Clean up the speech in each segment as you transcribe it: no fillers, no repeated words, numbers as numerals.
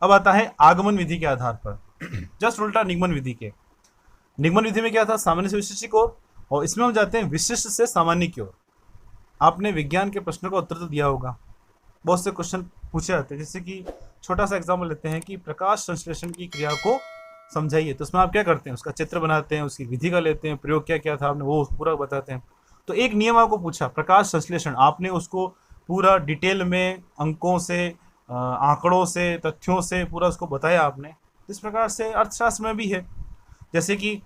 अब आता है आगमन विधि के आधार पर, जस्ट उल्टा निगमन विधि के। निगमन विधि में क्या था, सामान्य से विशिष्ट की ओर, और इसमें हम जाते हैं विशिष्ट से सामान्य की ओर। आपने विज्ञान के प्रश्नों का उत्तर तो दिया होगा, बहुत से क्वेश्चन पूछे जाते हैं, जैसे कि छोटा सा एग्जाम्पल लेते हैं कि प्रकाश संश्लेषण की क्रिया को समझाइए, तो उसमें आप क्या करते हैं, उसका चित्र बनाते हैं, उसकी विधि का लेते हैं, प्रयोग क्या क्या था आपने वो पूरा बताते हैं। तो एक नियम आपको पूछा प्रकाश संश्लेषण, आपने उसको पूरा डिटेल में अंकों से, आंकड़ों से, तथ्यों से पूरा उसको बताया आपने। इस प्रकार से अर्थशास्त्र में भी है, जैसे कि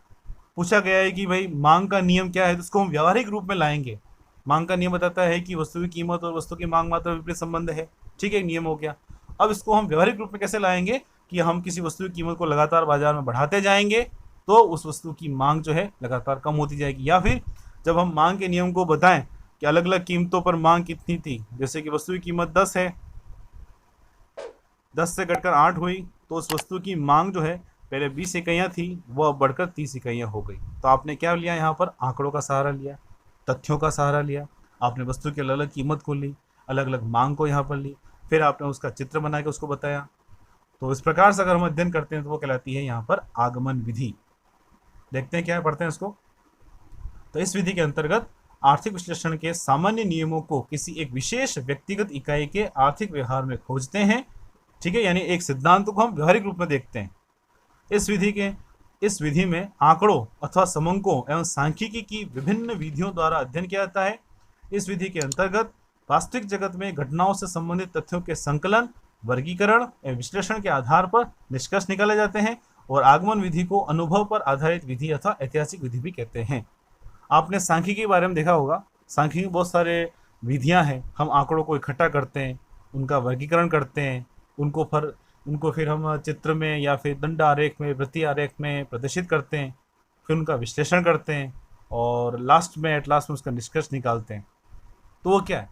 पूछा गया है कि भाई मांग का नियम क्या है, तो उसको हम व्यावहारिक रूप में लाएंगे। मांग का नियम बताता है कि वस्तु की कीमत और वस्तु की मांग मात्रा विपरीत संबंध है, ठीक है, नियम हो गया। अब इसको हम व्यावहारिक रूप में कैसे लाएंगे कि हम किसी वस्तु की कीमत को लगातार बाजार में बढ़ाते जाएंगे तो उस वस्तु की मांग जो है लगातार कम होती जाएगी, या फिर जब हम मांग के नियम को बताएं कि अलग अलग कीमतों पर मांग कितनी थी, जैसे कि वस्तु की कीमत 10 है, 10 से घटकर 8 हुई, तो उस वस्तु की मांग जो है पहले 20 इकाइयाँ थी, वो अब बढ़कर 30 इकाइयाँ हो गई। तो आपने क्या लिया, यहाँ पर आंकड़ों का सहारा लिया, तथ्यों का सहारा लिया, आपने वस्तु की अलग अलग कीमत को ली, अलग अलग मांग को यहाँ पर ली, फिर आपने उसका चित्र बना के उसको बताया। तो इस प्रकार से अगर हम अध्ययन करते हैं तो वो कहलाती है यहाँ पर आगमन विधि। देखते हैं क्या पढ़ते हैं इसको। तो इस विधि के अंतर्गत आर्थिक विश्लेषण के सामान्य नियमों को किसी एक विशेष व्यक्तिगत इकाई के आर्थिक व्यवहार में खोजते हैं, ठीक है, यानी एक सिद्धांत को हम व्यवहारिक रूप में देखते हैं। इस विधि में आंकड़ों अथवा समंकों एवं सांख्यिकी की विभिन्न विधियों द्वारा अध्ययन किया जाता है। इस विधि के अंतर्गत वास्तविक जगत में घटनाओं से संबंधित तथ्यों के संकलन, वर्गीकरण एवं विश्लेषण के आधार पर निष्कर्ष निकाले जाते हैं, और आगमन विधि को अनुभव पर आधारित विधि अथवा ऐतिहासिक विधि भी कहते हैं। आपने सांख्यिकी के बारे में देखा होगा, सांख्यिकी में बहुत सारे विधियां हैं, हम आंकड़ों को इकट्ठा करते हैं, उनका वर्गीकरण करते हैं, उनको फिर हम चित्र में या फिर दंड आरेख में, वृत्तीय आरेख में प्रदर्शित करते हैं, फिर उनका विश्लेषण करते हैं, और एट लास्ट में उसका निष्कर्ष निकालते हैं। तो वो क्या है,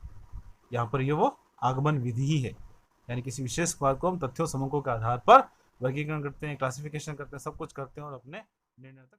यहाँ पर ये वो आगमन विधि ही है, यानी किसी विशेष बात को हम तथ्यों समूहों के आधार पर वर्गीकरण करते हैं, क्लासिफिकेशन करते हैं, सब कुछ करते हैं और अपने निर्णय तक